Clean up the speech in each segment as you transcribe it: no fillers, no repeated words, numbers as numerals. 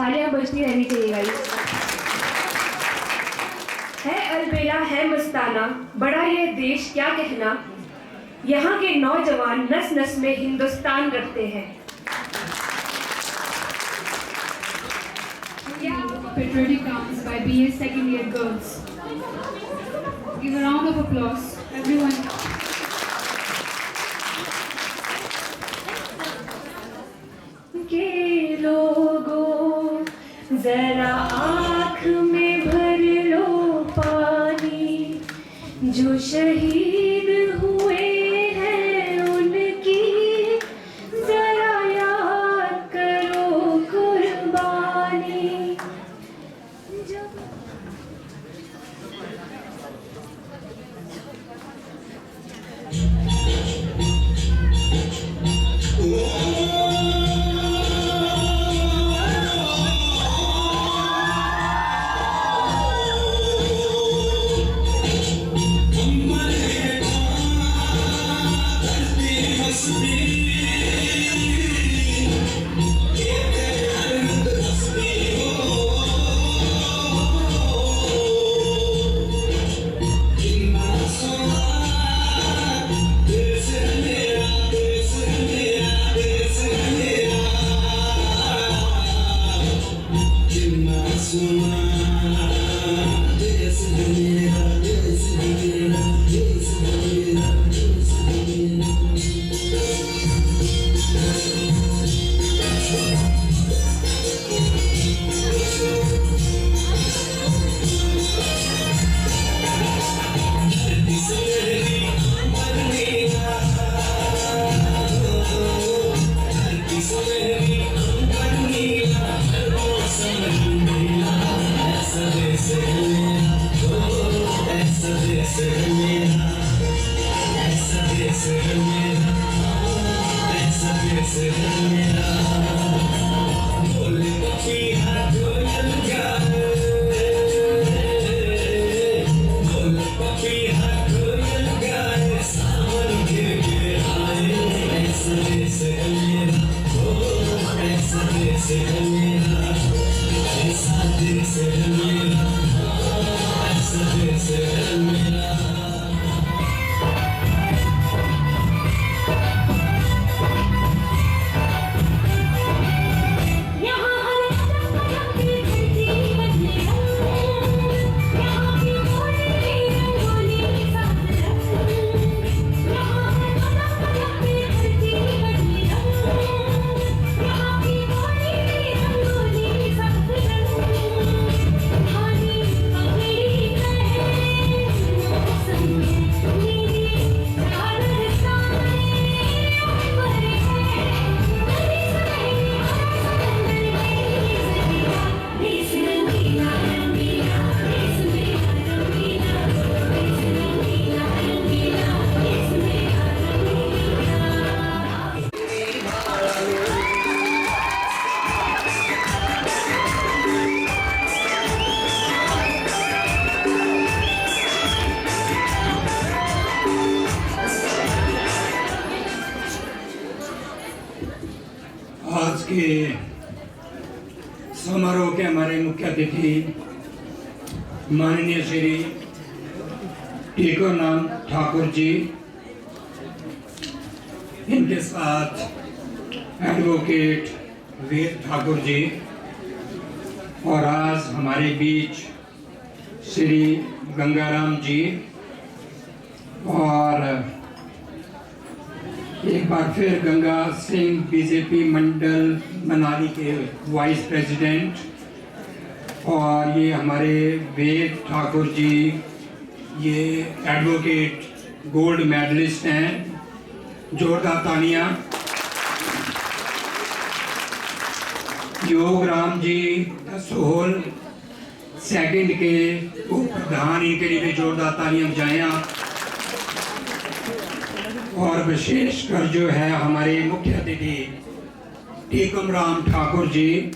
तालियां बजती रहनी चाहिए गाइस। है अलबेला है मस्ताना, बड़ा ये देश क्या कहना, यहाँ के नौजवान नस नस में हिंदुस्तान रखते हैं। Patriotic dance by BA second year girls. Give a round of applause, everyone. के लोगों जरा आँख में भर लो पानी, जो शहीद हुए हैं उनकी जरा याद करो कुर्बानी। आज के समारोह के हमारे मुख्य अतिथि माननीय श्री टीकमराम ठाकुर जी, इनके साथ एडवोकेट वेद ठाकुर जी, और आज हमारे बीच श्री गंगाराम जी, और एक बार फिर गंगा सिंह बीजेपी मंडल मनाली के वाइस प्रेसिडेंट, और ये हमारे वेद ठाकुर जी, ये एडवोकेट गोल्ड मेडलिस्ट हैं, जोरदार तालियां। योगराम जी सोहल सेकंड के उप प्रधान, इनके लिए भी जोरदार तालियां बजाएं आप। और विशेषकर जो है हमारे मुख्य अतिथि टीकमराम ठाकुर जी,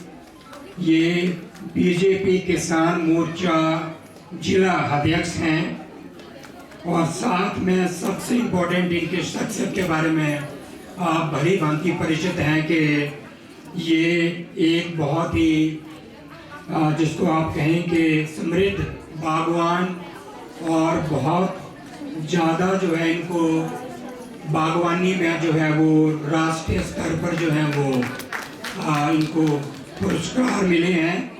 ये बीजेपी किसान मोर्चा जिला अध्यक्ष हैं, और साथ में सबसे इम्पोर्टेंट इनके शख्सियत के बारे में आप भली भांति परिचित हैं कि ये एक बहुत ही जिसको आप कहें कि समृद्ध बागवान और बहुत ज़्यादा जो है इनको बागवानी में जो है वो राष्ट्रीय स्तर पर जो है वो इनको पुरस्कार मिले हैं।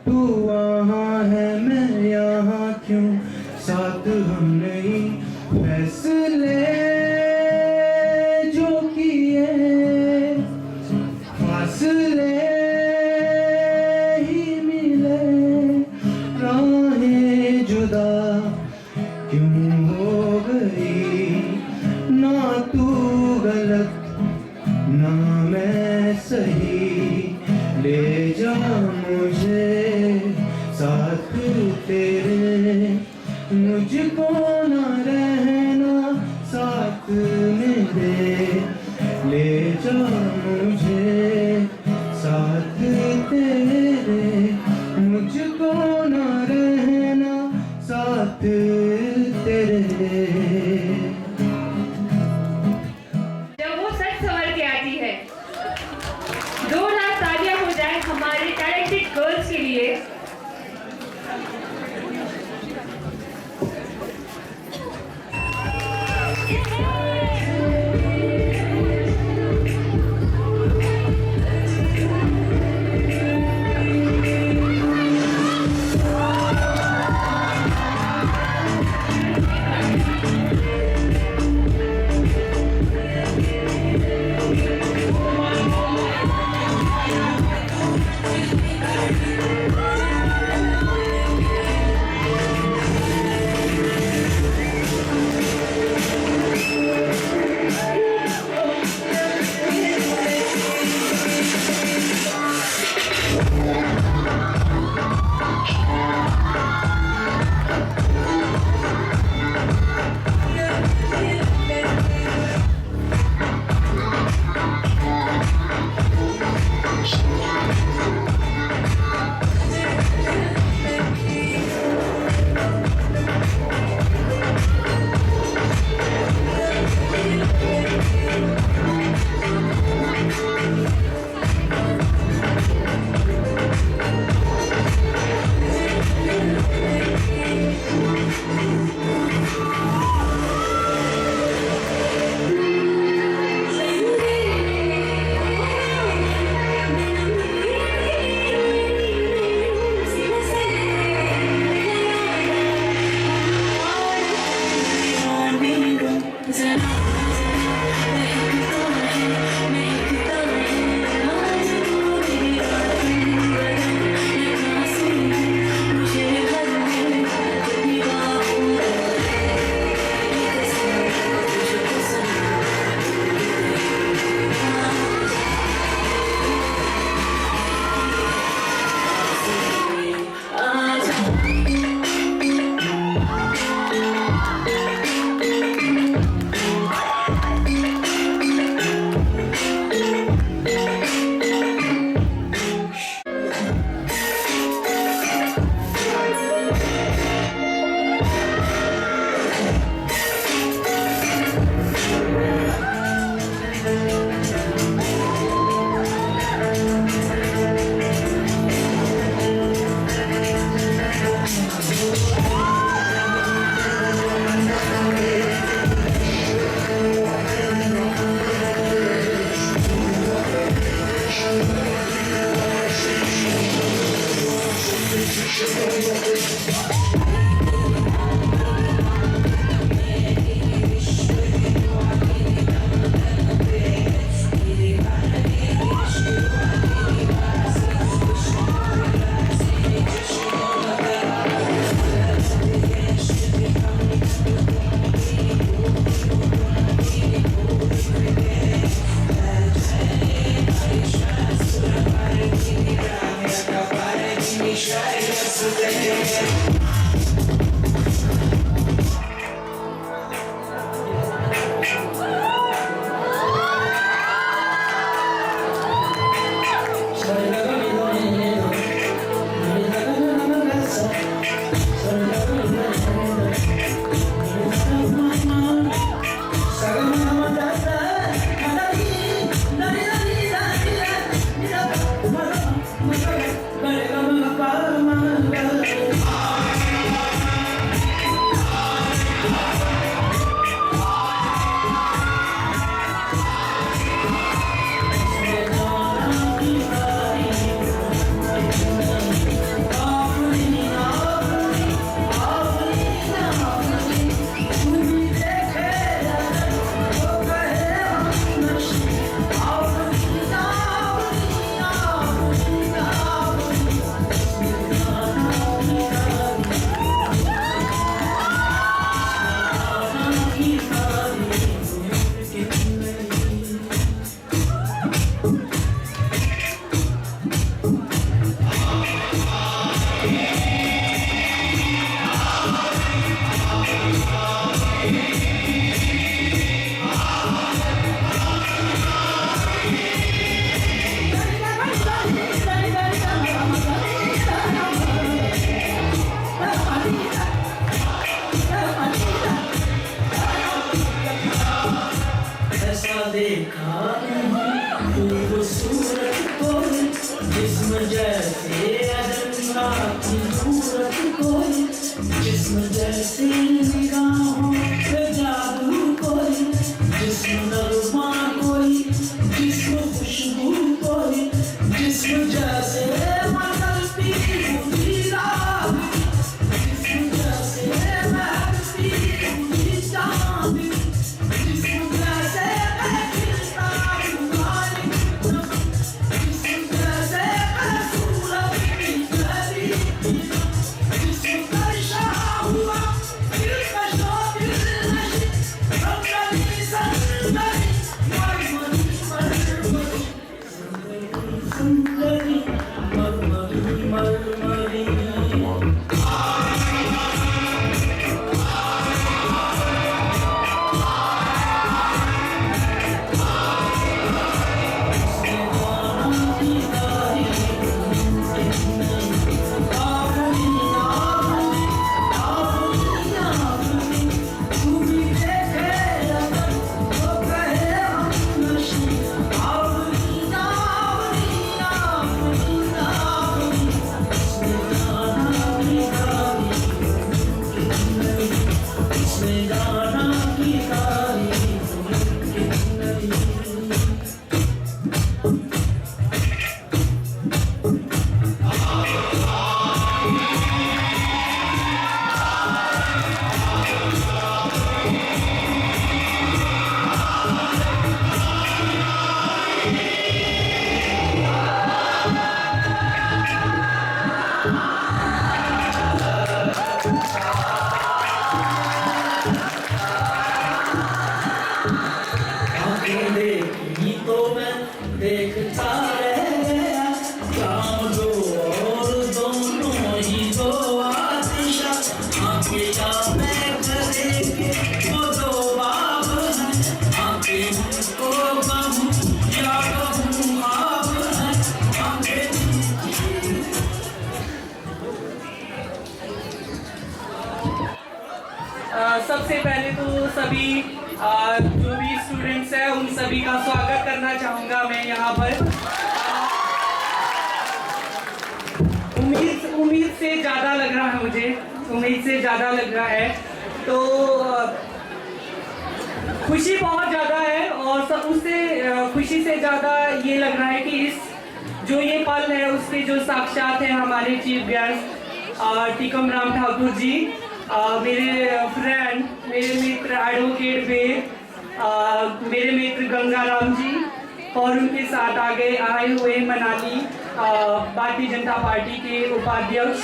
तू वहाँ है मैं यहाँ क्यों, साथ हम नहीं फैसले जो किए, फासले ही मिले, राहें जुदा क्यों हो गई, ना तू गलत ना मैं सही, ले जा मुझे साथ तेरे, मुझको ना रहना साथ मेरे, ले जा मुझे साथ तेरे, मुझको ना रहना साथ तेरे। जब वो सच संवर के आती है, 2 लाख तालियां हो जाए हमारे टैलेंटेड गर्ल्स के लिए। सबसे पहले तो सभी जो भी स्टूडेंट्स हैं उन सभी का स्वागत करना चाहूँगा मैं यहाँ पर। उम्मीद से ज़्यादा लग रहा है मुझे, उम्मीद से ज़्यादा लग रहा है, तो खुशी बहुत ज़्यादा है और सब उससे खुशी से ज़्यादा ये लग रहा है कि इस जो ये पल है उसके जो साक्षात है हमारे चीफ गेस्ट टीकम राम ठाकुर जी, मेरे फ्रेंड, मेरे मित्र एडवोकेट वेद, मेरे मित्र गंगाराम जी और उनके साथ आगे आए हुए मनाली भारतीय जनता पार्टी के उपाध्यक्ष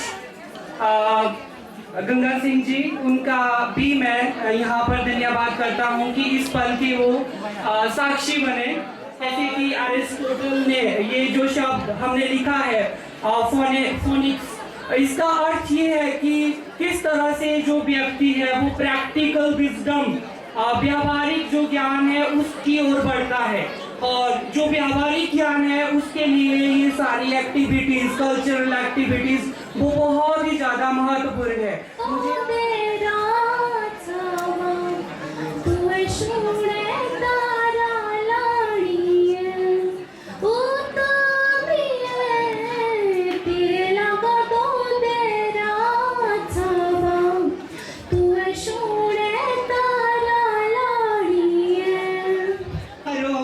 गंगा सिंह जी, उनका भी मैं यहाँ पर धन्यवाद करता हूँ कि इस पल के वो साक्षी बने। जैसे कि अरिस्टोटल ने ये जो शब्द हमने लिखा है फोनिक्स, इसका अर्थ ये है कि किस तरह से जो व्यक्ति है वो प्रैक्टिकल विजडम, व्यावहारिक जो ज्ञान है उसकी ओर बढ़ता है, और जो व्यावहारिक ज्ञान है उसके लिए ये सारी एक्टिविटीज, कल्चरल एक्टिविटीज वो बहुत ही ज़्यादा महत्वपूर्ण है।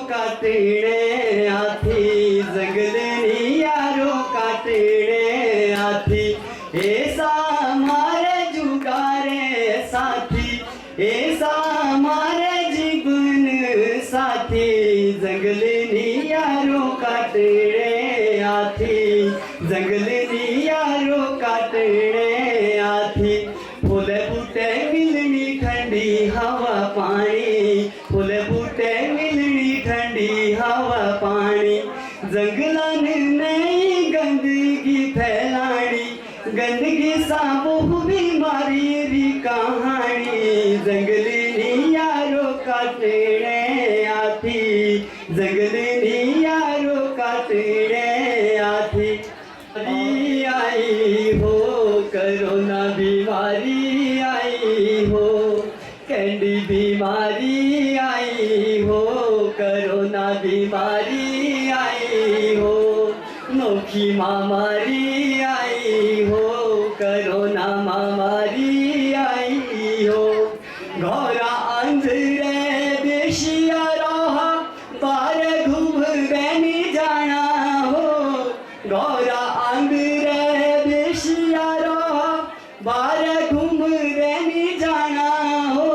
काटने आथी जंगलनी यारो काटने आथी, ऐसा मारे जुगारे साथी, ऐसा मारे जीवन साथी, जंगलनी यारो काटने आथी, जंगलनी यारो काटने आथी, फूल बूटे मिलनी ठंडी हवा पानी, फूल बूटे मिलनी ठंडी हवा पानी, जंगलन में गंदगी फैलानी, गंदगी साबुह बीमारी री कहानी, जंगलनी यारो काटने आथी, जंगलनी यारो काटने आथी। आई हो कोरोना बीमारी आई हो, कैंडी बीमारी आई हो, कोरोना बीमारी आई हो, नोखी महामारी आई हो, कोरोना महामारी आई हो, घोरा अंधेरे देशिया रहा पार घूम बैनी जाना हो, घोरा अंधेरे देशिया रहा बार घूम बैनी जाना हो,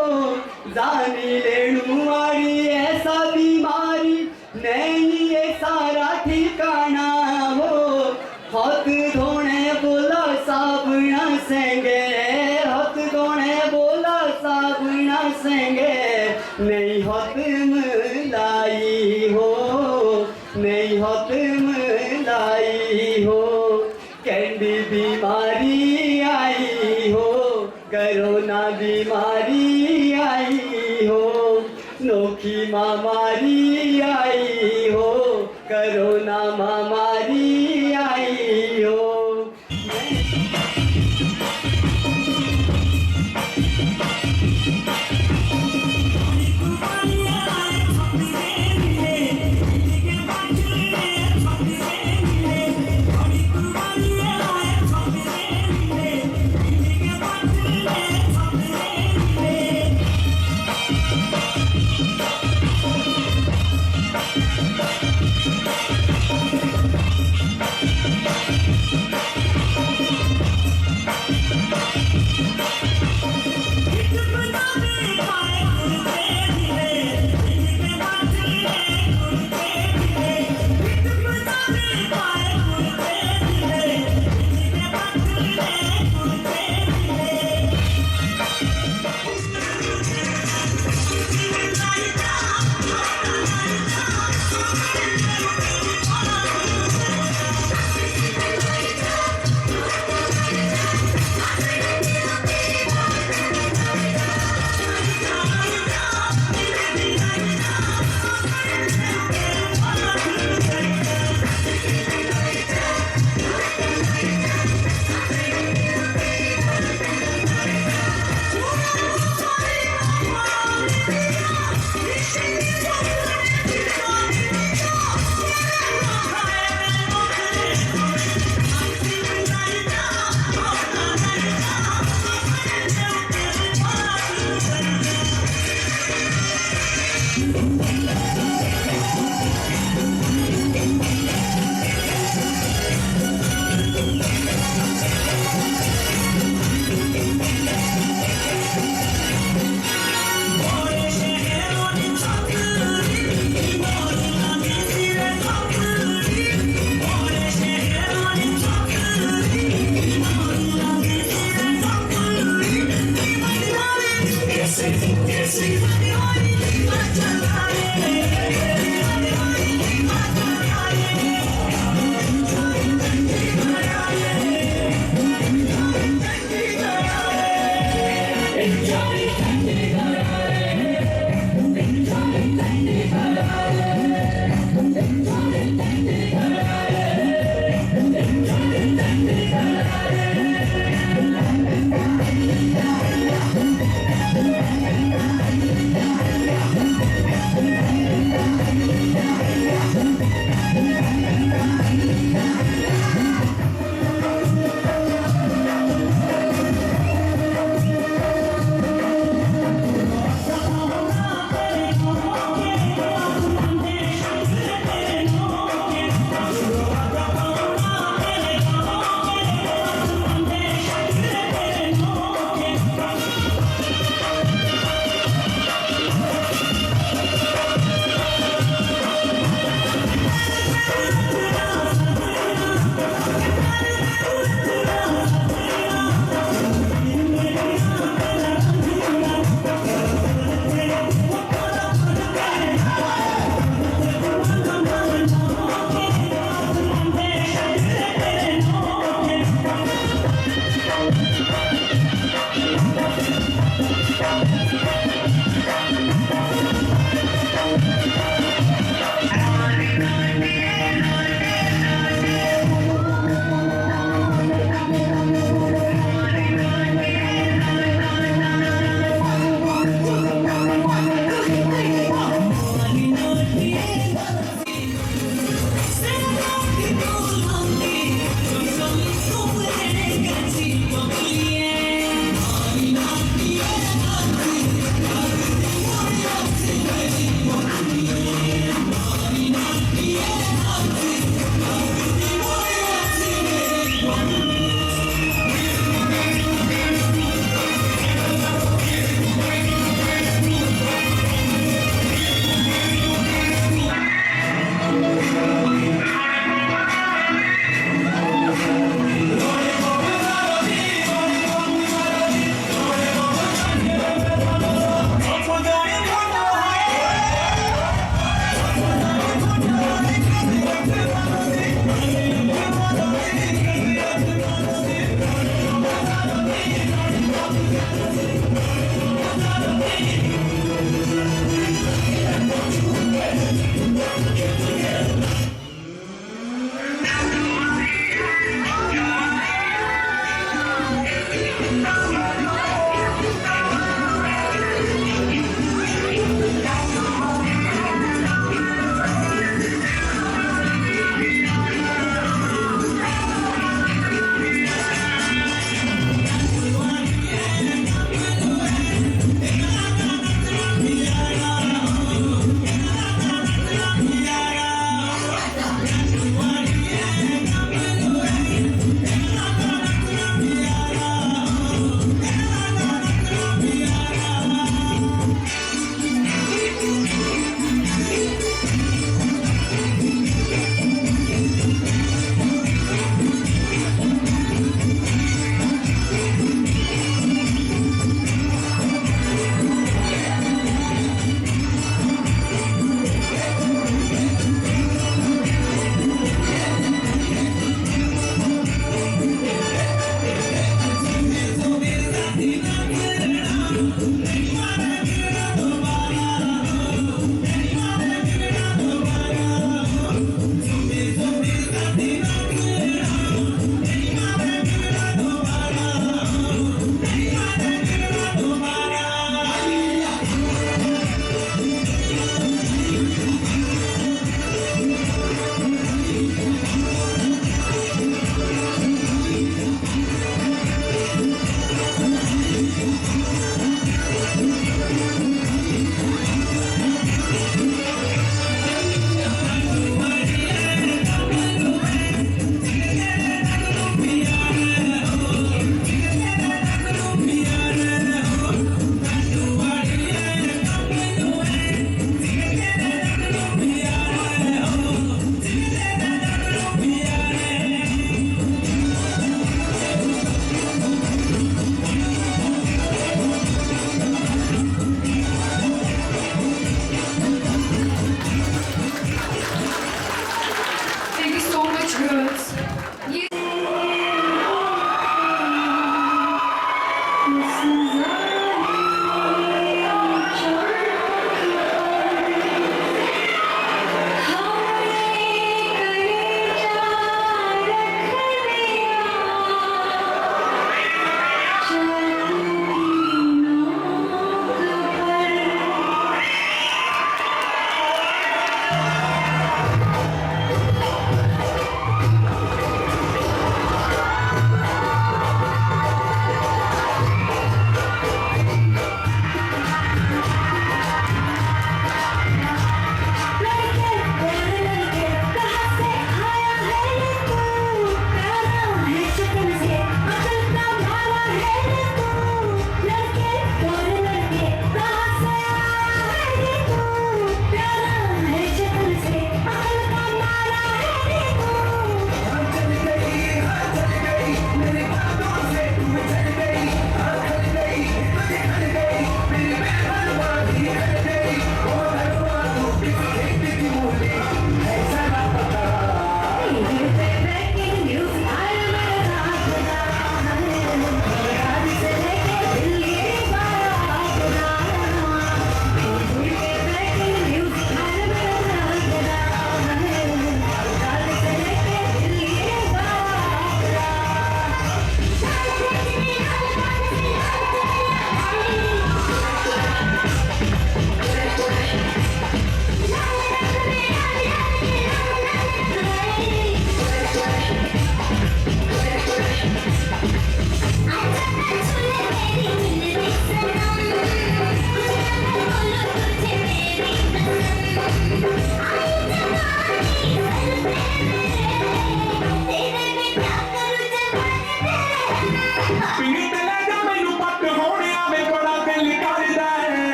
जानी लेणू वाली ऐसा बीमारी नहीं ये सारा ठिकाना हो, हाथ धोने बोला साबुना सेंगे, हाथ धोने बोला साबुना सेंगे, नहीं हाथ मलाई हो, नहीं हाथ मलाई हो, कैंडी बीमारी आई हो, कोरोना बीमारी आई हो, नोखी महामारी आई हो, कोरोना महामारी आई हो।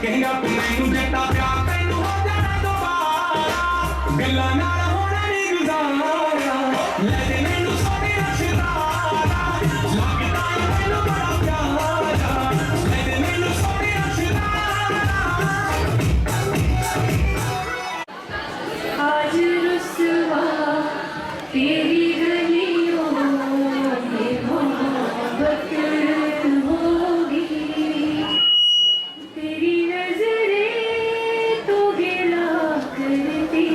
कहेगा तू मैनू जट्टा प्यार तैनू हो जाना दोबारा गल्लां नाल होना नहीं गुजारा ले दे मैनू सोने रशदारा लगदा है मैनू बड़ा प्यारा ले दे मैनू सोने रशदारा आज रुसवा तेरी गलियों में मोहब्बत होगी तेरी नजरें तो गिला करती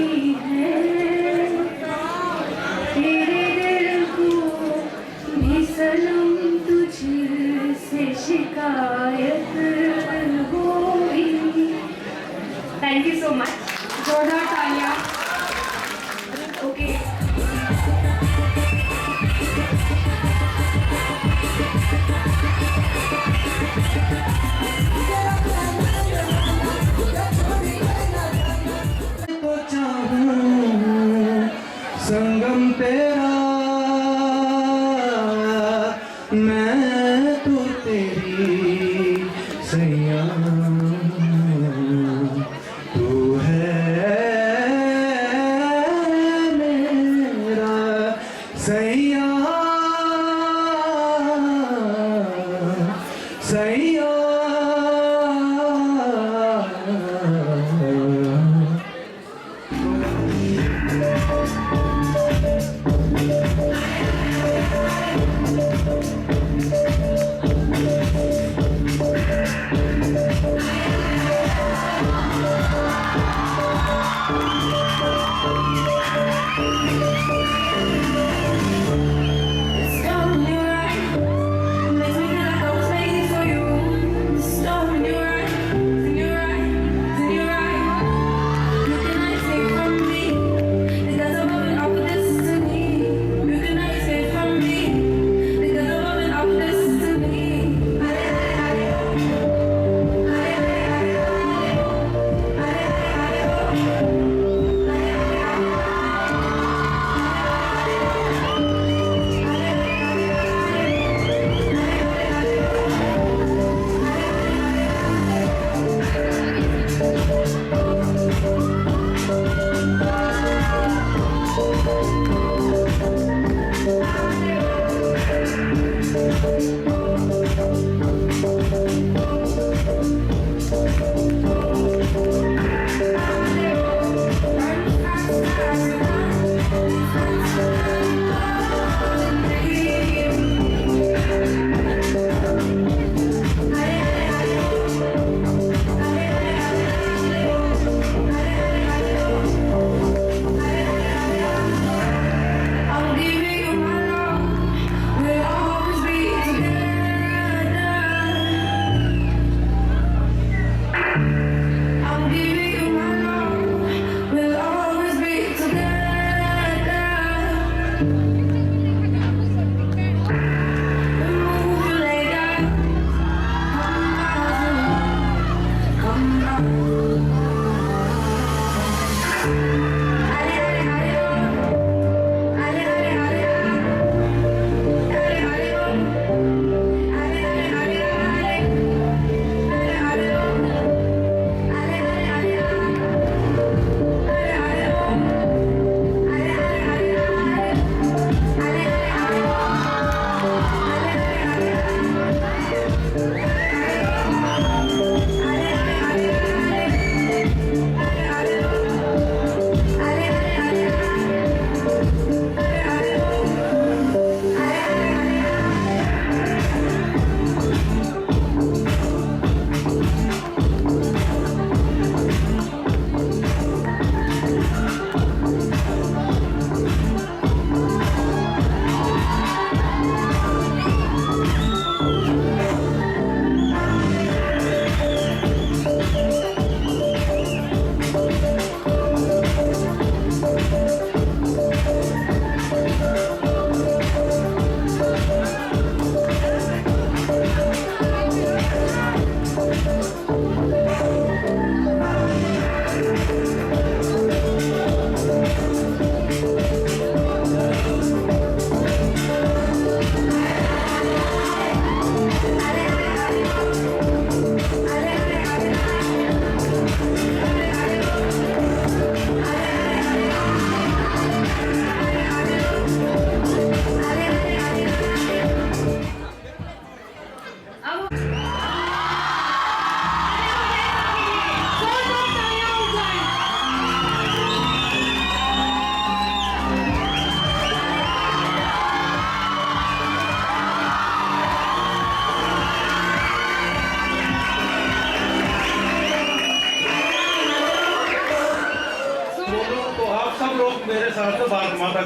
हैं तेरे दिल को भी सनम तुझसे शिकायत होगी। Thank you so much. जोरदार तालियां। ओके तो चाहूं संगम तेरा मैं तो तेरी सैया तू है मेरा सैया सैया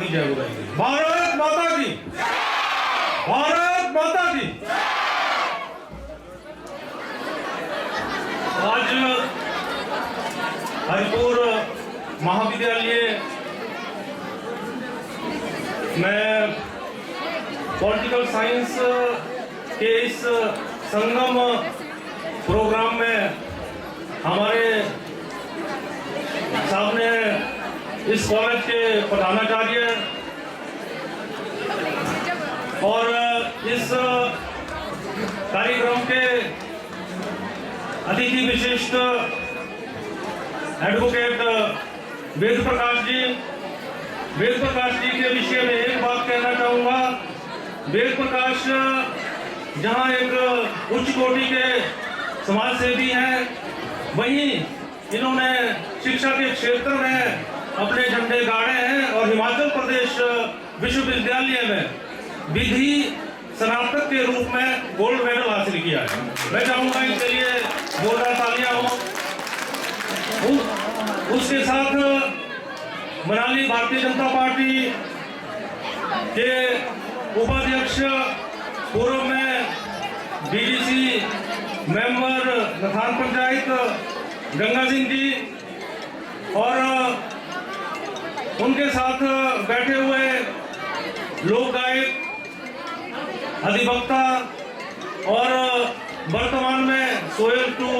की जय बुलाएंगे। भारत माता की, भारत माता की। आज हरिपुर महाविद्यालय में पॉलिटिकल साइंस के इस संगम प्रोग्राम में हमारे सामने इस कॉलेज के प्रधानाचार्य और इस कार्यक्रम के अतिथि विशिष्ट एडवोकेट वेद प्रकाश जी। वेद प्रकाश जी के विषय में एक बात कहना चाहूँगा। वेद प्रकाश जहाँ एक उच्च कोटि के समाज सेवी हैं, वहीं इन्होंने शिक्षा के क्षेत्र में अपने झंडे गाड़े हैं और हिमाचल प्रदेश विश्वविद्यालय में विधि स्नातक के रूप में गोल्ड मेडल हासिल किया है। मैं चाहूँगा इनके लिए जोरदार तालियां हो। उसके साथ मनाली भारतीय जनता पार्टी के उपाध्यक्ष, पूर्व में बीडीसी मेंबर नथान पंचायत गंगा सिंह जी, और उनके साथ बैठे हुए लोक गायक, अधिवक्ता और वर्तमान में सोयल टू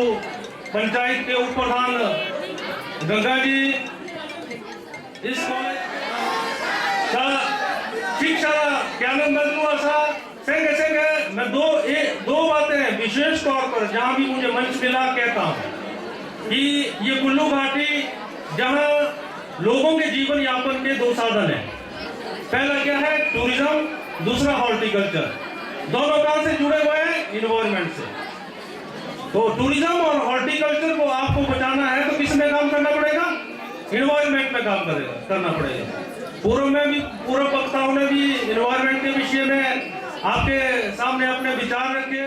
पंचायत के उप प्रधान गंगा जी। इस कॉलेज शिक्षा ज्ञान असा संगे संगे मैं दो बातें विशेष तौर पर जहां भी मुझे मंच मिला कहता हूं कि ये कुल्लू घाटी जहां लोगों के जीवन यापन के दो साधन हैं। पहला क्या है? टूरिज्म, दूसरा हॉर्टिकल्चर। दोनों कहां से जुड़े हुए हैं? इन्वायरमेंट से। तो टूरिज्म और हॉर्टिकल्चर को आपको बचाना है तो किस में काम करना पड़ेगा? इन्वायरमेंट में काम करना पड़ेगा। पूर्व वक्ताओं ने भी इन्वायरमेंट के विषय में आपके सामने अपने विचार रखे।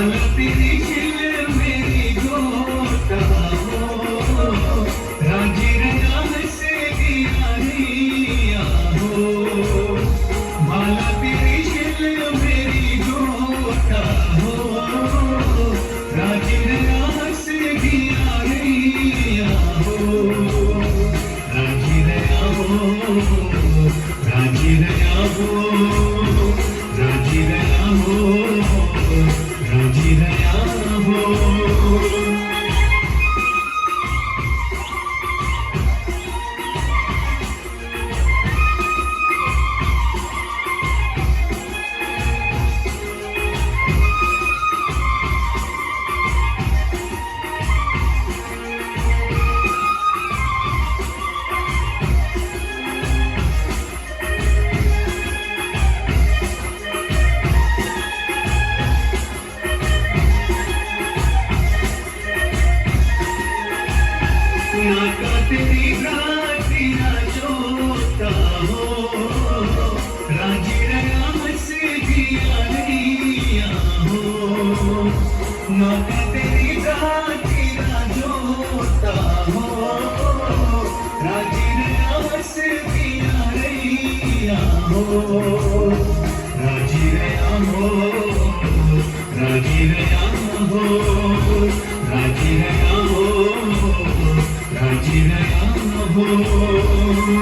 माला तेरी खिल मेरी गोता हो राजी रंग से दिया दिया हो माला तेरी खिल मेरी गोता हो राजी रंग से दिया दिया हो राजी रया हो राजी रया हो राजी रया हो राजी रया हो नाका तेरी राती ना जोता हो राजी रया से दिया दिया हो नाका तेरी राती ना जोता हो राजी रया से दिया दिया हो राजी रया हो राजी रया हो राजी रया हो राजी रया हो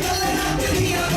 गल रखदियां